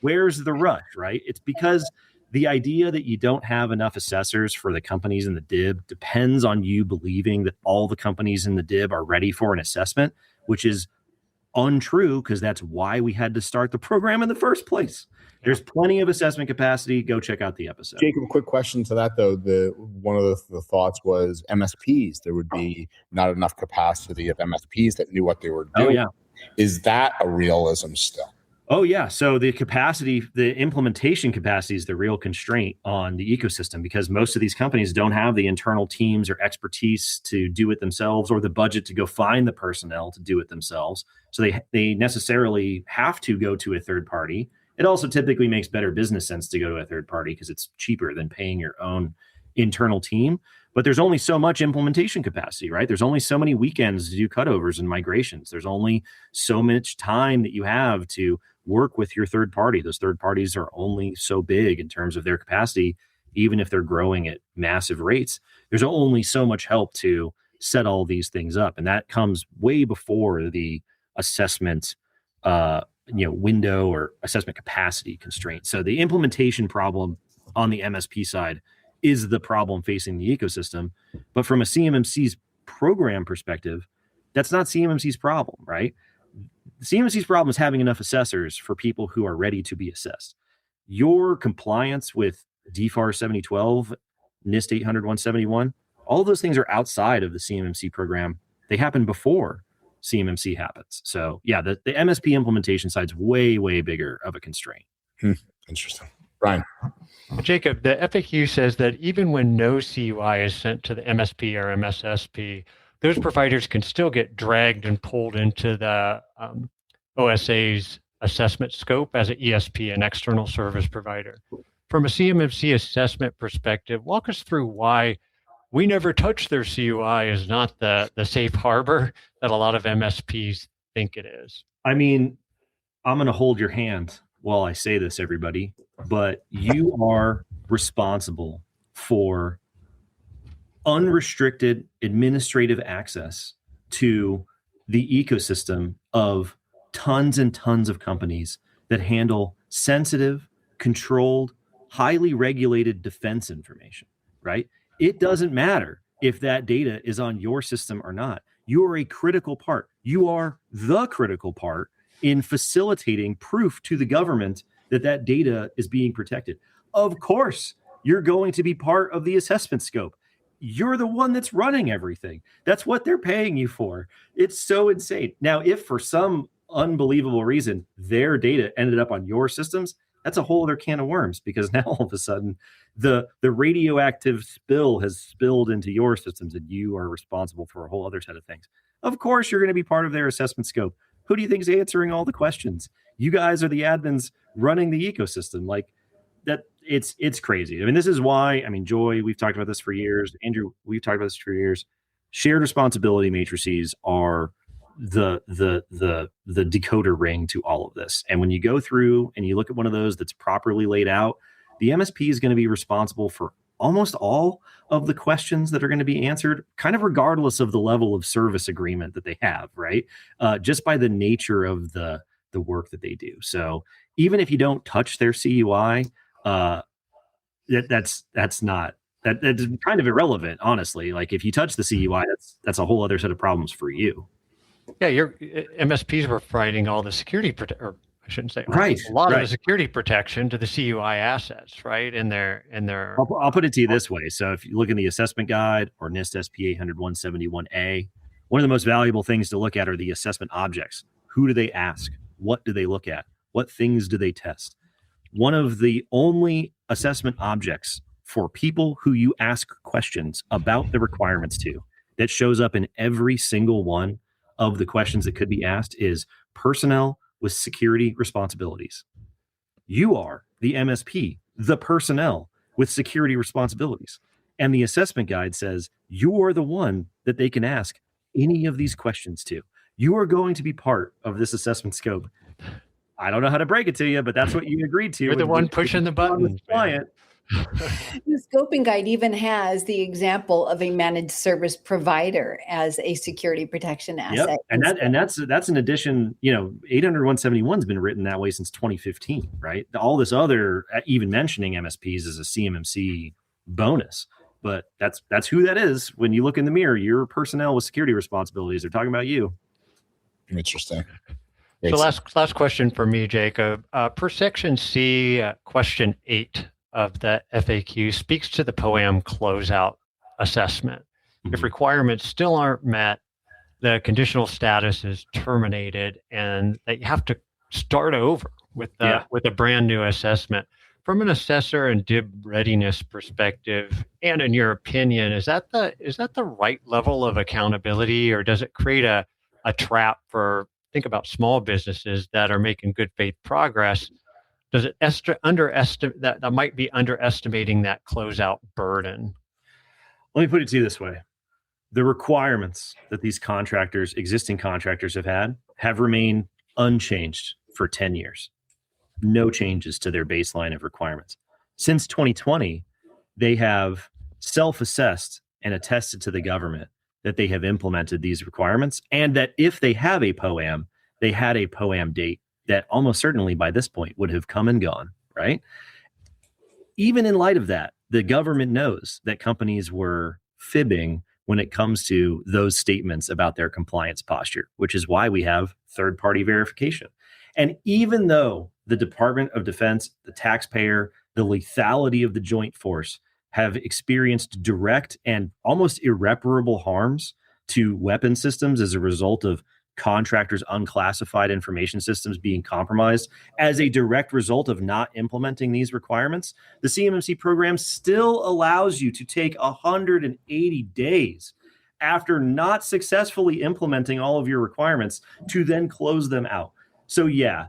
Where's the rush, right? It's because the idea that you don't have enough assessors for the companies in the DIB depends on you believing that all the companies in the DIB are ready for an assessment, which is untrue, because that's why we had to start the program in the first place. There's plenty of assessment capacity. Go check out the episode. Jacob, quick question to that though. One of the thoughts was MSPs. There would be not enough capacity of MSPs that knew what they were doing. Oh, yeah. Is that a realism still? Oh, yeah. So the implementation capacity is the real constraint on the ecosystem, because most of these companies don't have the internal teams or expertise to do it themselves, or the budget to go find the personnel to do it themselves. So they necessarily have to go to a third party. It also typically makes better business sense to go to a third party because it's cheaper than paying your own internal team. But there's only so much implementation capacity, right? There's only so many weekends to do cutovers and migrations. There's only so much time that you have to work with your third party. Those third parties are only so big in terms of their capacity, even if they're growing at massive rates. There's only so much help to set all these things up. And that comes way before the assessment window or assessment capacity constraint. So the implementation problem on the MSP side is the problem facing the ecosystem. But from a CMMC's program perspective, that's not CMMC's problem, right? CMMC's problem is having enough assessors for people who are ready to be assessed. Your compliance with DFAR 7012, NIST 800-171, all of those things are outside of the CMMC program. They happen before CMMC happens. So yeah, the MSP implementation side's way, way bigger of a constraint. Interesting. Brian. Jacob, the FAQ says that even when no CUI is sent to the MSP or MSSP, those providers can still get dragged and pulled into the OSA's assessment scope as an ESP, an external service provider. From a CMMC assessment perspective, walk us through why we never touch their CUI is not the safe harbor that a lot of MSPs think it is. I mean, I'm going to hold your hand while I say this, everybody, but you are responsible for unrestricted administrative access to the ecosystem of tons and tons of companies that handle sensitive, controlled, highly regulated defense information, right? It doesn't matter if that data is on your system or not. You are a critical part. You are the critical part in facilitating proof to the government that data is being protected. Of course, you're going to be part of the assessment scope. You're the one that's running everything. That's what they're paying you for. It's so insane. Now, if for some unbelievable reason their data ended up on your systems, that's a whole other can of worms, because now all of a sudden the radioactive spill has spilled into your systems and you are responsible for a whole other set of things. Of course, you're going to be part of their assessment scope. Who do you think is answering all the questions? You guys are the admins running the ecosystem. Like that, it's crazy. I mean, this is why, I mean, Joy, we've talked about this for years. Andrew, we've talked about this for years. Shared responsibility matrices are the decoder ring to all of this. And when you go through and you look at one of those that's properly laid out, the MSP is going to be responsible for almost all of the questions that are going to be answered, kind of regardless of the level of service agreement that they have, right? Just by the nature of the work that they do. So even if you don't touch their CUI, that's kind of irrelevant, honestly. Like if you touch the CUI, that's a whole other set of problems for you. Yeah, your MSPs were providing all the security or I shouldn't say right, a lot of the security protection to the CUI assets, right? In their I'll put it to you this way. So if you look in the assessment guide or NIST SP 800-171A, one of the most valuable things to look at are the assessment objects. Who do they ask? What do they look at? What things do they test? One of the only assessment objects for people who you ask questions about the requirements to that shows up in every single one of the questions that could be asked is personnel with security responsibilities. You are the MSP, the personnel with security responsibilities. And the assessment guide says you are the one that they can ask any of these questions to. You are going to be part of this assessment scope. I don't know how to break it to you, but that's what you agreed to. You're the one pushing the button. Client. The scoping guide even has the example of a managed service provider as a security protection asset. Yep. And that's an addition. 800-171 has been written that way since 2015, right? All this other, even mentioning MSPs as a CMMC bonus, but that's who that is. When you look in the mirror, your personnel with security responsibilities. They're talking about you. Interesting. So last question for me, Jacob. Per section C, question 8 of the FAQ speaks to the POAM closeout assessment. Mm-hmm. If requirements still aren't met, the conditional status is terminated, and that you have to start over with a brand new assessment. From an assessor and DIB readiness perspective, and in your opinion, is that the right level of accountability, or does it create a trap for, think about small businesses that are making good faith progress? Does it underestimate that might be underestimating that closeout burden? Let me put it to you this way. The requirements that these existing contractors have remained unchanged for 10 years. No changes to their baseline of requirements. Since 2020, they have self-assessed and attested to the government that they have implemented these requirements, and that if they have a POAM, they had a POAM date that almost certainly by this point would have come and gone, right? Even in light of that, the government knows that companies were fibbing when it comes to those statements about their compliance posture, which is why we have third-party verification. And even though the Department of Defense, the taxpayer, the lethality of the joint force have experienced direct and almost irreparable harms to weapon systems as a result of contractors' unclassified information systems being compromised as a direct result of not implementing these requirements, the CMMC program still allows you to take 180 days after not successfully implementing all of your requirements to then close them out. So yeah,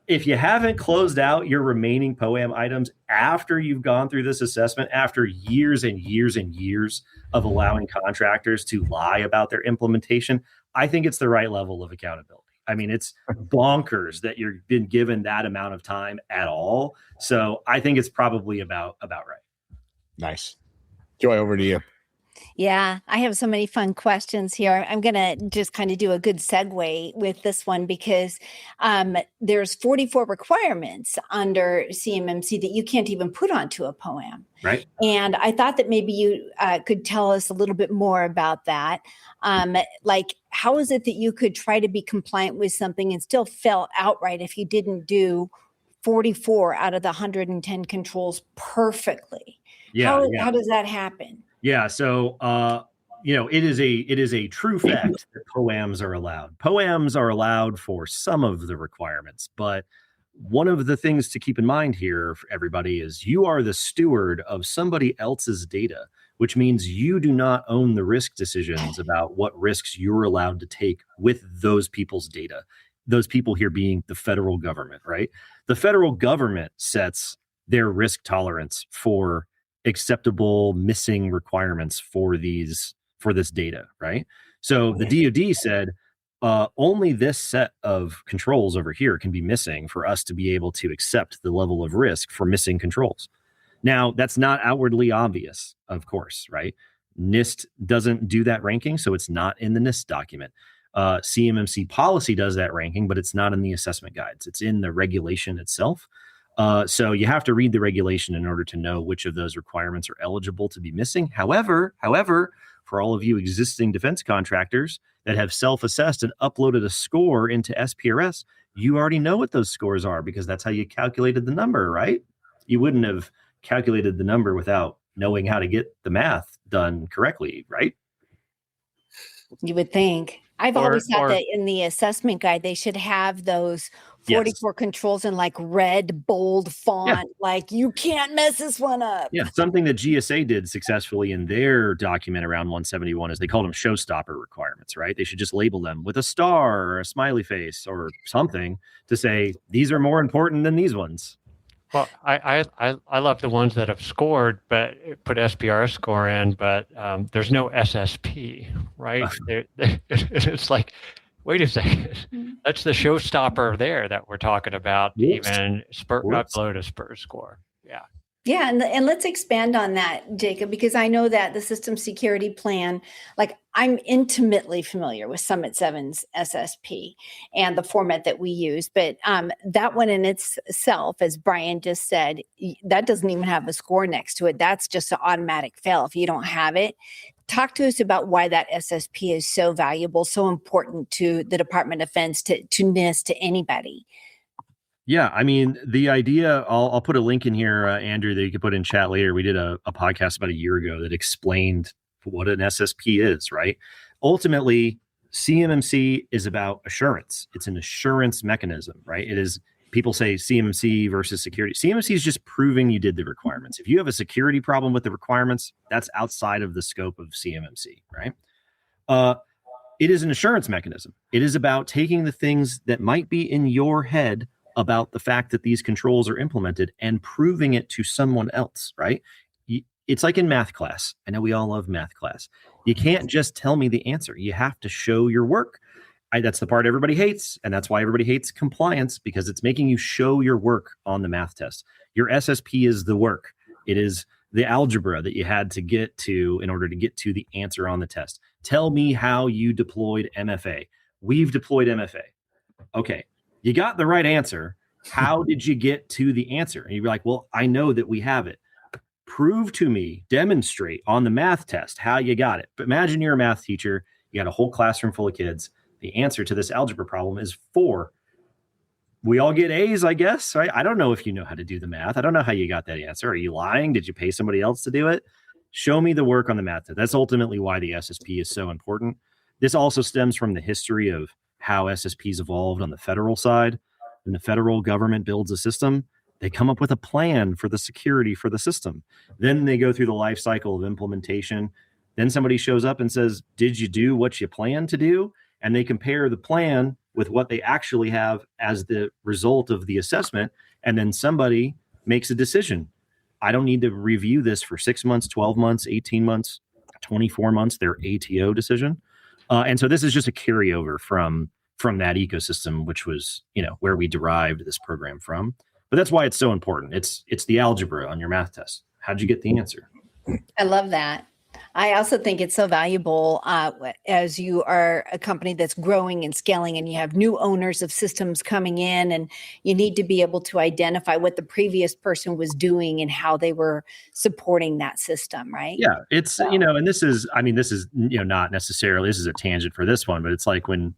if you haven't closed out your remaining POAM items after you've gone through this assessment, after years and years and years of allowing contractors to lie about their implementation, I think it's the right level of accountability. I mean, it's bonkers that you've been given that amount of time at all. So I think it's probably about right. Nice. Joy, over to you. Yeah, I have so many fun questions here. I'm going to just kind of do a good segue with this one because there's 44 requirements under CMMC that you can't even put onto a POAM. Right. And I thought that maybe you could tell us a little bit more about that. Like, how is it that you could try to be compliant with something and still fail outright if you didn't do 44 out of the 110 controls perfectly. Yeah, How does that happen? Yeah. So, it is a true fact that POAMs are allowed. POAMs are allowed for some of the requirements, but one of the things to keep in mind here for everybody is you are the steward of somebody else's data, which means you do not own the risk decisions about what risks you're allowed to take with those people's data. Those people here being the federal government, right? The federal government sets their risk tolerance for acceptable missing requirements for this data, right? So the DoD said only this set of controls over here can be missing for us to be able to accept the level of risk for missing controls. Now, that's not outwardly obvious, of course, right? NIST doesn't do that ranking, so it's not in the NIST document. CMMC policy does that ranking, but it's not in the assessment guides. It's in the regulation itself. So you have to read the regulation in order to know which of those requirements are eligible to be missing. However, for all of you existing defense contractors that have self-assessed and uploaded a score into SPRS, you already know what those scores are because that's how you calculated the number, right? You wouldn't have calculated the number without knowing how to get the math done correctly, right? You would think. I've always thought that in the assessment guide, they should have those 44 controls in like red, bold font, like you can't mess this one up. Yeah, something that GSA did successfully in their document around 171 is they called them showstopper requirements, right? They should just label them with a star or a smiley face or something to say, these are more important than these ones. Well, I love the ones that have scored, but put SPR score in, but there's no SSP, right? It's like, wait a second, that's the showstopper there that we're talking about. Even upload a SPR score. Yeah. Yeah, and let's expand on that, Jacob, because I know that the system security plan, like I'm intimately familiar with Summit 7's SSP and the format that we use, but that one in itself, as Brian just said, that doesn't even have a score next to it. That's just an automatic fail if you don't have it. Talk to us about why that SSP is so valuable, so important to the Department of Defense, to NIST, to anybody. Yeah, I mean, the idea, I'll put a link in here, Andrew, that you can put in chat later. We did a podcast about a year ago that explained what an SSP is, right? Ultimately, CMMC is about assurance. It's an assurance mechanism, right? It is, people say CMMC versus security. CMMC is just proving you did the requirements. If you have a security problem with the requirements, that's outside of the scope of CMMC, right? It is an assurance mechanism. It is about taking the things that might be in your head about the fact that these controls are implemented and proving it to someone else, right? It's like in math class. I know we all love math class. You can't just tell me the answer. You have to show your work. That's the part everybody hates. And that's why everybody hates compliance, because it's making you show your work on the math test. Your SSP is the work. It is the algebra that you had to get to in order to get to the answer on the test. Tell me how you deployed MFA. We've deployed MFA. Okay. You got the right answer. How did you get to the answer? And you'd be like, well, I know that we have it. Prove to me, demonstrate on the math test how you got it. But imagine you're a math teacher. You got a whole classroom full of kids. The answer to this algebra problem is 4. We all get A's, I guess, right? I don't know if you know how to do the math. I don't know how you got that answer. Are you lying? Did you pay somebody else to do it? Show me the work on the math test. That's ultimately why the SSP is so important. This also stems from the history of how SSPs evolved on the federal side. When the federal government builds a system, they come up with a plan for the security for the system. Then they go through the life cycle of implementation. Then somebody shows up and says, did you do what you planned to do? And they compare the plan with what they actually have as the result of the assessment. And then somebody makes a decision. I don't need to review this for 6 months, 12 months, 18 months, 24 months, their ATO decision. And so this is just a carryover from that ecosystem, which was, where we derived this program from. But that's why it's so important. It's the algebra on your math test. How'd you get the answer? I love that. I also think it's so valuable as you are a company that's growing and scaling and you have new owners of systems coming in, and you need to be able to identify what the previous person was doing and how they were supporting that system, right? Yeah, it's, and this is not necessarily, this is a tangent for this one, but it's like when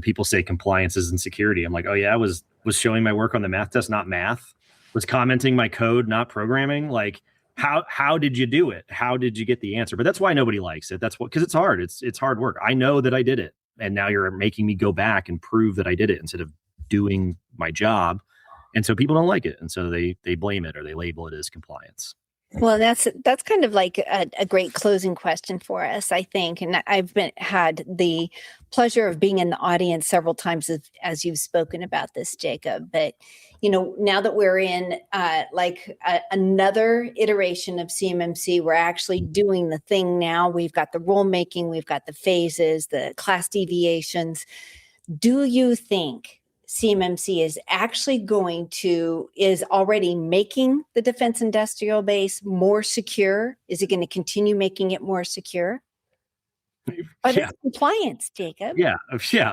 people say compliance isn't security, I'm like, oh yeah, was showing my work on the math test, not math, was commenting my code, not programming. Like, how did you do it? How did you get the answer? But that's why nobody likes it. That's what, because it's hard. It's hard work. I know that I did it. And now you're making me go back and prove that I did it instead of doing my job. And so people don't like it. And so they blame it or they label it as compliance. Well, that's kind of like a great closing question for us, I think. And I've had the pleasure of being in the audience several times as you've spoken about this, Jacob. But, now that we're in another iteration of CMMC, we're actually doing the thing now. We've got the rulemaking, we've got the phases, the class deviations. Do you think CMMC is already making the defense industrial base more secure? Is it going to continue making it more secure? But it's compliance, Jacob. Yeah.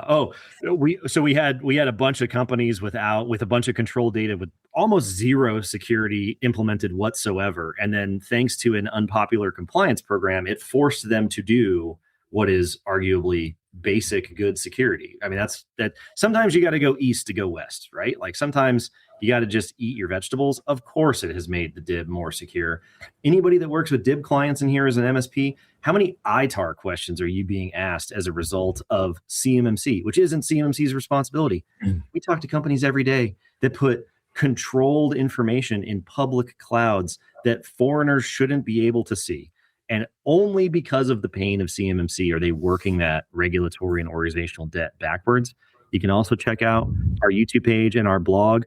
Oh, we had a bunch of companies with a bunch of control data with almost zero security implemented whatsoever. And then thanks to an unpopular compliance program, it forced them to do what is arguably basic good security. I mean, that sometimes you got to go east to go west, right? Like sometimes you got to just eat your vegetables. Of course, it has made the DIB more secure. Anybody that works with DIB clients in here as an MSP, how many ITAR questions are you being asked as a result of CMMC, which isn't CMMC's responsibility? We talk to companies every day that put controlled information in public clouds that foreigners shouldn't be able to see. And only because of the pain of CMMC are they working that regulatory and organizational debt backwards. You can also check out our YouTube page and our blog.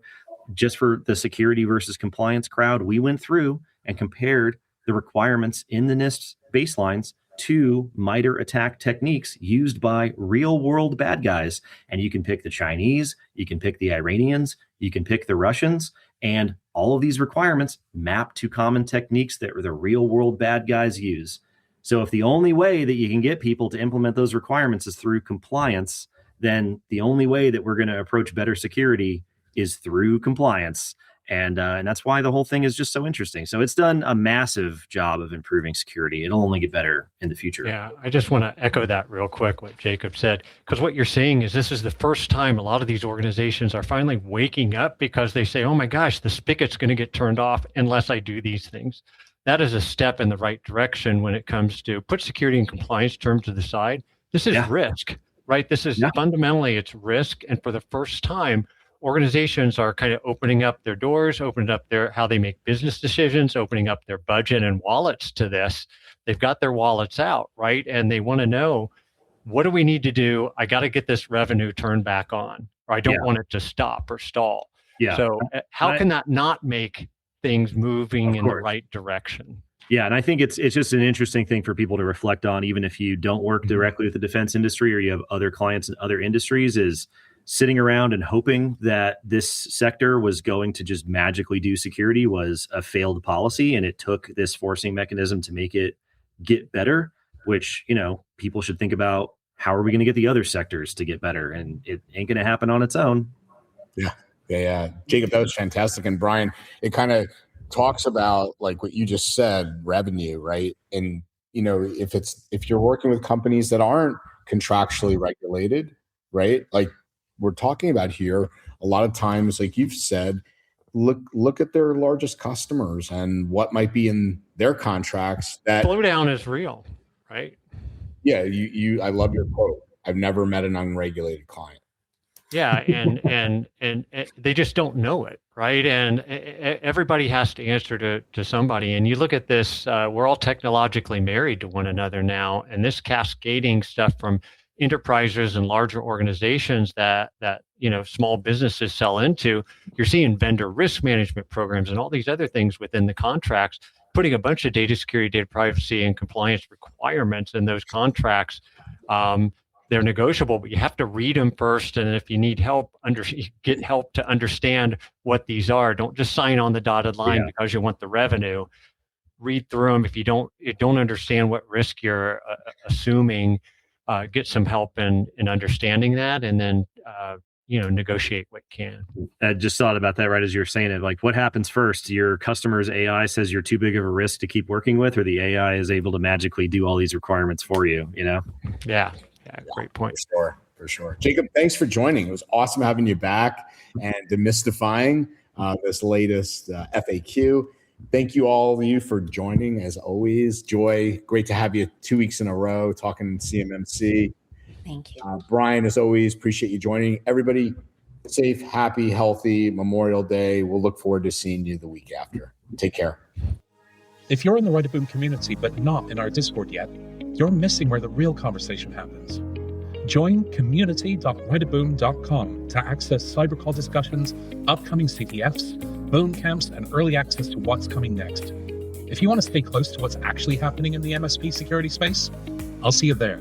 Just for the security versus compliance crowd, we went through and compared the requirements in the NIST baselines to MITRE attack techniques used by real world bad guys. And you can pick the Chinese, you can pick the Iranians, you can pick the Russians, and all of these requirements map to common techniques that the real world bad guys use. So if the only way that you can get people to implement those requirements is through compliance, then the only way that we're going to approach better security is through compliance. And that's why the whole thing is just so interesting. So it's done a massive job of improving security. It'll only get better in the future. Yeah, I just want to echo that real quick, what Jacob said, because what you're saying is this is the first time a lot of these organizations are finally waking up because they say, oh my gosh, the spigot's going to get turned off unless I do these things. That is a step in the right direction when it comes to put security and compliance terms to the side. This is risk, right? This is fundamentally it's risk. And for the first time, organizations are kind of opening up their doors, opening up how they make business decisions, opening up their budget and wallets to this. They've got their wallets out, right? And they want to know, what do we need to do? I got to get this revenue turned back on, or I don't want it to stop or stall. Yeah. So how can that not make things moving in the right direction? Yeah, and I think it's just an interesting thing for people to reflect on, even if you don't work directly with the defense industry or you have other clients in other industries, is sitting around and hoping that this sector was going to just magically do security was a failed policy. And it took this forcing mechanism to make it get better, which, people should think about, how are we going to get the other sectors to get better? And it ain't going to happen on its own. Yeah. Jacob, that was fantastic. And Brian, it kind of talks about like what you just said, revenue, right? And, if you're working with companies that aren't contractually regulated, right? Like, we're talking about here, a lot of times, like you've said, look at their largest customers and what might be in their contracts. That slowdown is real, right? Yeah, I love your quote. I've never met an unregulated client. Yeah, and they just don't know it, right? And everybody has to answer to somebody. And you look at this, we're all technologically married to one another now, and this cascading stuff from enterprises and larger organizations that small businesses sell into, you're seeing vendor risk management programs and all these other things within the contracts, putting a bunch of data security, data privacy, and compliance requirements in those contracts. They're negotiable, but you have to read them first. And if you need help, get help to understand what these are. Don't just sign on the dotted line because you want the revenue. Read through them. If you don't understand what risk you're assuming, get some help in understanding that, and then negotiate what can. I just thought about that right as you were saying it. Like, what happens first? Your customer's AI says you're too big of a risk to keep working with, or the AI is able to magically do all these requirements for you? Yeah, great point. For for sure. Jacob, thanks for joining. It was awesome having you back and demystifying this latest FAQ. Thank you all of you for joining as always. Joy, great to have you 2 weeks in a row talking CMMC. Thank you. Brian, as always, appreciate you joining. Everybody, safe, happy, healthy Memorial Day. We'll look forward to seeing you the week after. Take care. If you're in the Write a Boom community but not in our Discord yet, you're missing where the real conversation happens. Join community.writeaboom.com to access CyberCall discussions, upcoming CTFs, boom camps, and early access to what's coming next. If you want to stay close to what's actually happening in the MSP security space, I'll see you there.